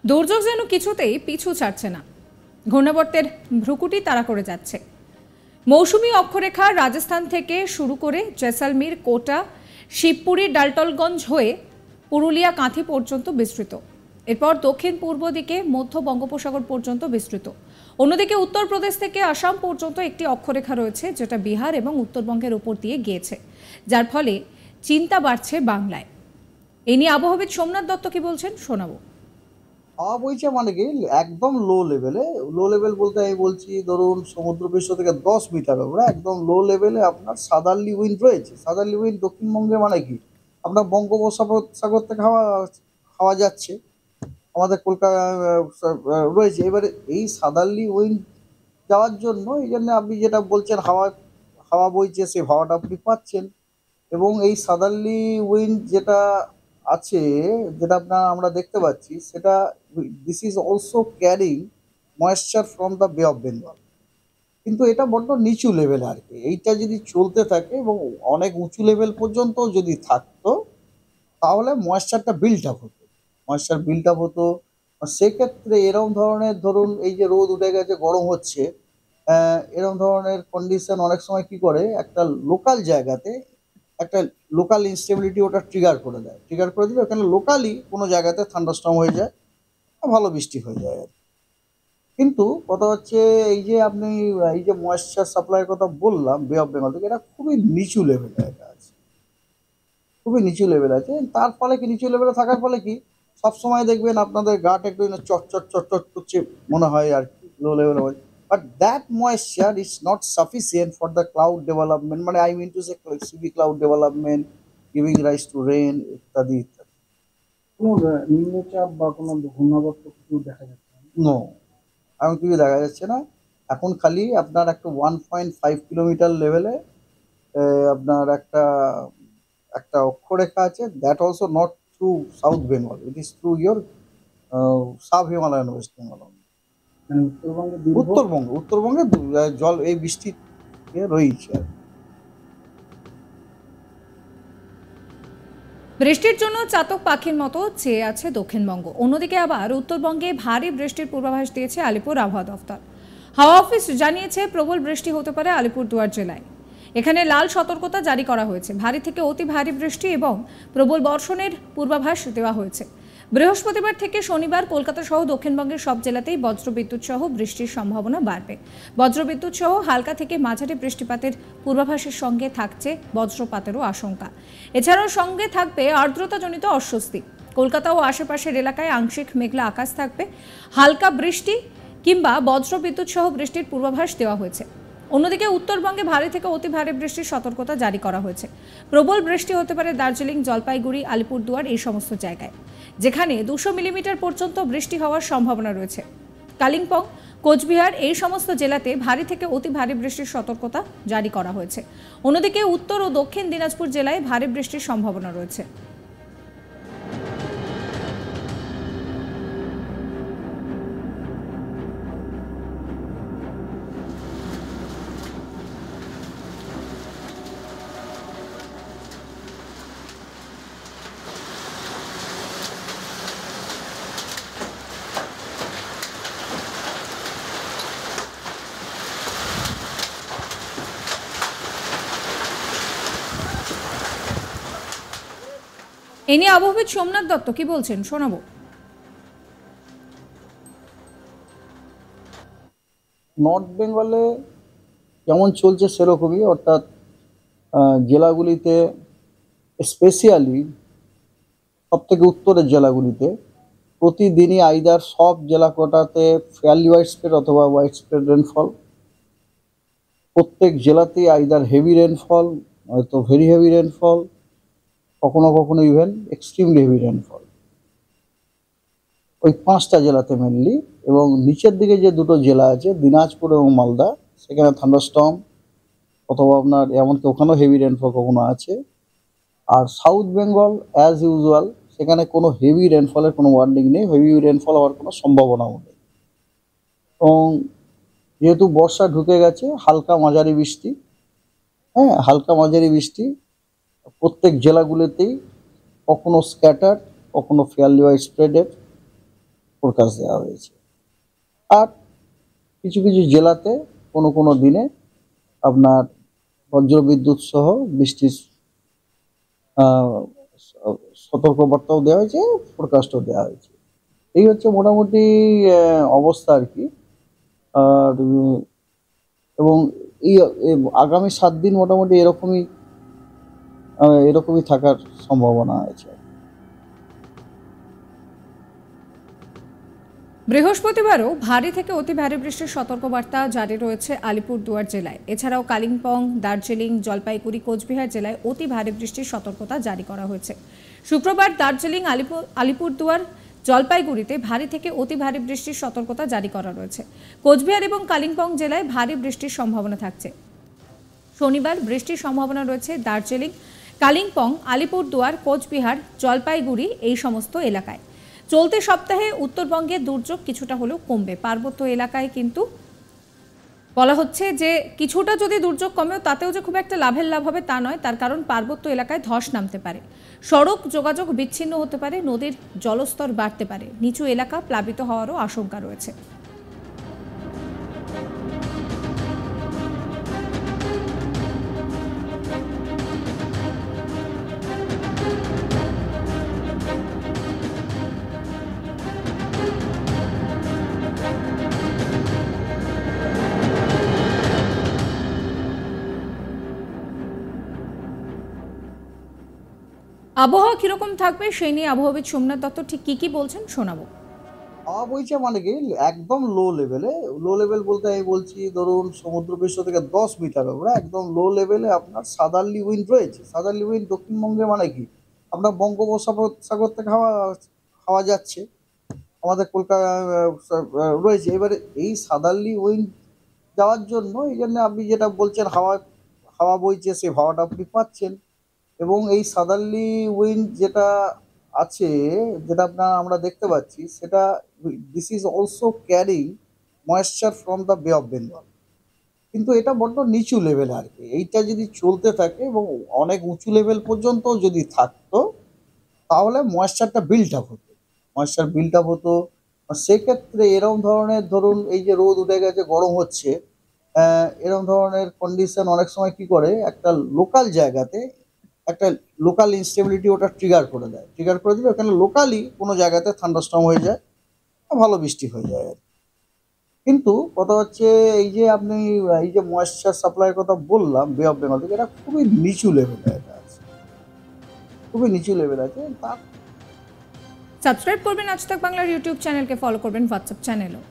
দুর্যোগ যেন কিছুতেই পিছু ছাড়ছে না, ঘূর্ণাবর্তের ভ্রুকুটি তাড়া করে যাচ্ছে। মৌসুমী অক্ষরেখা রাজস্থান থেকে শুরু করে জয়সালমীর, কোটা, শিবপুরি, ডালটলগঞ্জ হয়ে পুরুলিয়া, কাঁথি পর্যন্ত বিস্তৃত। এরপর দক্ষিণ পূর্ব দিকে মধ্য বঙ্গোপসাগর পর্যন্ত বিস্তৃত। অন্যদিকে উত্তরপ্রদেশ থেকে আসাম পর্যন্ত একটি অক্ষরেখা রয়েছে, যেটা বিহার এবং উত্তরবঙ্গের উপর দিয়ে গিয়েছে, যার ফলে চিন্তা বাড়ছে বাংলায়। এ নিয়ে আবহাওয়াবিদ সোমনাথ দত্ত কি বলছেন শোনাবো। হাওয়া বইছে মানে কি একদম লো লেভেলে। লো লেভেল বলতে আমি বলছি ধরুন সমুদ্রপৃষ্ঠ থেকে 10 মিটার ওপরে একদম লো লেভেলে আপনার সাদারলি উইন্ড রয়েছে। সাদারলি উইন্ড দক্ষিণবঙ্গে মানে কি আপনার বঙ্গোপসাগর সাগর থেকে হাওয়া হাওয়া যাচ্ছে আমাদের কলকাতা রয়েছে। এবারে এই সাদারলি উইন্ড যাওয়ার জন্য এই জন্য আপনি যেটা বলছেন হাওয়া হাওয়া বইছে, সেই হাওয়াটা আপনি পাচ্ছেন। এবং এই সাদারলি উইন্ড যেটা আছে, যেটা আমরা দেখতে পাচ্ছি, সেটা this is also carrying moisture from the বে অফ বেঙ্গল। কিন্তু এটা বড্ড নিচু লেভেলে আর কি। এইটা যদি চলতে থাকে এবং অনেক উঁচু লেভেল পর্যন্ত যদি থাকতো, তাহলে ময়েশ্চারটা বিল্ড আপ হতো, ময়েশ্চার বিল্ড আপ হতো। আর সেক্ষেত্রে এরকম ধরনের ধরুন এই যে রোদ উঠে গেছে, গরম হচ্ছে, এরকম ধরনের কন্ডিশন অনেক সময় কি করে একটা লোকাল জায়গাতে একটা লোকাল ইনস্টেবিলিটি ওটা ট্রিগার করে দেয়। ট্রিগার করে দিলে ওখানে লোকালি কোনো জায়গাতে থান্ডারস্টর্ম হয়ে যায়, ভালো বৃষ্টি হয়ে যায় আর কি। কিন্তু কথা হচ্ছে এই যে আপনি এই যে ময়েশ্চার সাপ্লাইয়ের কথা বললাম বে অফ বেঙ্গল থেকে, এটা খুবই নিচু লেভেলে এটা আছে, খুবই নিচু লেভেল আছে। তার ফলে কি নিচু লেভেলে থাকার ফলে কি সবসময় দেখবেন আপনাদের গাটা একটু চট চট চট চট করছে মনে হয় আর কি, low level. But that moisture is not sufficient for the cloud development, মানে I mean to say CV cloud development, giving rise to rain ইত্যাদি ইত্যাদি। কোনো নিম্নচাপ বা কোনো ঘূর্ণাবর্ত কিছু দেখা যাচ্ছে না? নো, এখন কিছু দেখা যাচ্ছে না। এখন খালি আপনার একটা 1.5 কিলোমিটার লেভেলে আপনার একটা একটা অক্ষরেখা আছে, that also not through south Bengal, it is through your sub Himalayan West Bengal. মানে উত্তরবঙ্গে দীর্ঘ উত্তরবঙ্গে জল এই বৃষ্টি রয়েছে আর কি। বৃষ্টির জন্য চাতক পাখির মতো চেয়ে আছে দক্ষিণবঙ্গ। অন্যদিকে আবার উত্তরবঙ্গে ভারী বৃষ্টির পূর্বাভাস দিয়েছে আলিপুর আবহাওয়া দফতর। হাওয়া অফিস জানিয়েছে প্রবল বৃষ্টি হতে পারে আলিপুরদুয়ার জেলায়। এখানে লাল সতর্কতা জারি করা হয়েছে। ভারী থেকে অতি ভারী বৃষ্টি এবং প্রবল বর্ষণের পূর্বাভাস দেওয়া হয়েছে। বৃহস্পতিবার থেকে শনিবার কলকাতা সহ দক্ষিণবঙ্গের সব জেলাতেই বজ্রবিদ্যুৎ সহ বৃষ্টির সম্ভাবনা বাড়বে। বজ্রবিদ্যুৎ সহ হালকা থেকে মাঝারি বৃষ্টিপাতের পূর্বাভাসের সঙ্গে থাকছে বজ্রপাতেরও আশঙ্কা। এছাড়াও সঙ্গে থাকবে আর্দ্রতাজনিত অস্বস্তি। কলকাতা ও আশেপাশের এলাকায় আংশিক মেঘলা আকাশ থাকবে। হালকা বৃষ্টি কিংবা বজ্রবিদ্যুৎ সহ বৃষ্টির পূর্বাভাস দেওয়া হয়েছে। অন্যদিকে উত্তরবঙ্গে ভারী থেকে অতি ভারী বৃষ্টির সতর্কতা জারি করা হয়েছে। প্রবল বৃষ্টি হতে পারে দার্জিলিং, জলপাইগুড়ি, আলিপুরদুয়ার এই সমস্ত জায়গায়, যেখানে 200 মিলিমিটার পর্যন্ত বৃষ্টি হওয়ার সম্ভাবনা রয়েছে। কালিম্পং, কোচবিহার এই সমস্ত জেলাতে ভারী থেকে অতি ভারী বৃষ্টির সতর্কতা জারি করা হয়েছে। অন্যদিকে উত্তর ও দক্ষিণ দিনাজপুর জেলায় ভারী বৃষ্টির সম্ভাবনা রয়েছে। এ নিয়ে আবহাওয়াবিদ সোমনাথ দত্ত কি বলছেন শোনাবো। নর্থ বেঙ্গলে যেমন চলছে সেরকমই, অর্থাৎ জেলাগুলিতে স্পেশালি সব থেকে উত্তরের জেলাগুলিতে প্রতিদিনই আইদার সব জেলা কোটাতে ফেয়ারলি হোয়াইট স্প্রেড অথবা হোয়াইট স্প্রেড রেনফল। প্রত্যেক জেলাতেই আইদার হেভি রেনফল, হয়তো ভেরি হেভি রেনফল, কখনো কখনো ইভেন এক্সট্রিমলি হেভি রেনফল। ওই 5টা জেলাতে মেনলি। এবং নিচের দিকে যে দুটো জেলা আছে দিনাজপুর এবং মালদা, সেখানে থান্ডারস্টর্ম অথবা আপনার এমনকি ওখানেও হেভি রেনফল কখনো আছে। আর সাউথ বেঙ্গল অ্যাজ ইউজুয়াল, সেখানে কোনো হেভি রেনফলের কোনো ওয়ার্নিং নেই, হেভি রেনফল হওয়ার কোনো সম্ভাবনাও নেই। এবং যেহেতু বর্ষা ঢুকে গেছে, হালকা মাঝারি বৃষ্টি, হালকা মাঝারি বৃষ্টি প্রত্যেক জেলাগুলোতেই, কখনো স্ক্যাটার কখনো ফেয়ারলি ওয়াইড স্প্রেডের। ফোরকাস্ট দেওয়া হয়েছে। আর কিছু কিছু জেলাতে কোনো কোনো দিনে আপনার বজ্রবিদ্যুৎ সহ বৃষ্টির আহ, সতর্কবার্তাও দেওয়া হয়েছে, ফোরকাস্টও দেওয়া হয়েছে। এই হচ্ছে মোটামুটি অবস্থা আর কি। আর এবং এই আগামী 7 দিন মোটামুটি এরকমই থাকার সম্ভাবনা আছে। বৃহস্পতিবারও ভারী থেকে অতি ভারী বৃষ্টির সতর্কবার্তা জারি রয়েছে আলিপুরদুয়ার জেলায়। এছাড়াও কালিম্পং, দার্জিলিং, জলপাইগুড়ি, কোচবিহার জেলায় অতি ভারী বৃষ্টির সতর্কতা জারি করা হয়েছে। শুক্রবার দার্জিলিং, আলিপুরদুয়ার, জলপাইগুড়িতে ভারী থেকে অতি ভারী বৃষ্টির সতর্কতা জারি করা রয়েছে। কোচবিহার এবং কালিম্পং জেলায় ভারী বৃষ্টির সম্ভাবনা থাকছে। শনিবার বৃষ্টির সম্ভাবনা রয়েছে দার্জিলিং, কালিম্পং, আলিপুরদুয়ার, কোচবিহার, জলপাইগুড়ি এই সমস্ত এলাকায়। চলতি সপ্তাহে উত্তরবঙ্গে দুর্যোগ কিছুটা হলেও কমবে। পার্বত্য এলাকায় কিন্তু বলা হচ্ছে যে কিছুটা যদি দুর্যোগ কমেও তাতেও যে খুব একটা লাভের লাভ হবে তা নয়, তার কারণ পার্বত্য এলাকায় ধস নামতে পারে, সড়ক যোগাযোগ বিচ্ছিন্ন হতে পারে, নদীর জলস্তর বাড়তে পারে, নিচু এলাকা প্লাবিত হওয়ারও আশঙ্কা রয়েছে। আবহাওয়া কিরকম থাকবে সেই নিয়ে আবহাওয়াবিদ সোমনাথ দত্ত ঠিক কি বলছেন শোনাবো। হাওয়া বইছে মানে কি একদম লো লেভেল বলতে আমি বলছি ধরুন সমুদ্রপৃষ্ঠ থেকে 10 মিটার উপরে একদম লো লেভেলে আপনার সাদারলি উইন্ড রয়েছে। সাদারলি উইন্ড দক্ষিণবঙ্গে মানে কি আপনার বঙ্গোপসাগর থেকে হাওয়া হাওয়া যাচ্ছে আমাদের কলকাতা রয়েছে। এবারে এই সাদারলি উইন্ড যাওয়ার জন্য এই জন্য আপনি যেটা বলছেন হাওয়া হাওয়া বইছে, সেই হাওয়াটা আপনি পাচ্ছেন। এবং এই সাদারলি উইন্ড যেটা আছে, যেটা আমরা দেখতে পাচ্ছি, সেটা this is also carrying moisture from the বে অফ বেঙ্গল। কিন্তু এটা বড্ড নিচু লেভেলে আর কি। এইটা যদি চলতে থাকে এবং অনেক উঁচু লেভেল পর্যন্ত যদি থাকতো তাহলে ময়েশ্চারটা বিল্ড আপ হতো, ময়েশ্চার বিল্ড আপ হতো। আর সেক্ষেত্রে এরকম ধরনের ধরুন এই যে রোদ উঠে গেছে, গরম হচ্ছে, এরকম ধরনের কন্ডিশন অনেক সময় কি করে একটা লোকাল জায়গাতে একটা লোকাল ইনস্টেবিলিটি ওটা ট্রিগার করে দিলে ওখানে লোকালি কোনো জায়গাতে থান্ডারস্টর্ম হয়ে যায়, ভালো বৃষ্টি হয়ে যায় আর কি। কিন্তু কথা হচ্ছে এই যে আপনি এই যে ময়েশ্চার সাপ্লাইয়ের কথা বললাম বে অফ বেঙ্গল থেকে, এটা খুবই নিচু লেভেলে এটা আছে, খুবই নিচু লেভেল আছে। তার সাবস্ক্রাইব করবেন আজ তাক বাংলার ইউটিউব চ্যানেলকে, ফলো করবেন হোয়াটসঅ্যাপ চ্যানেলও।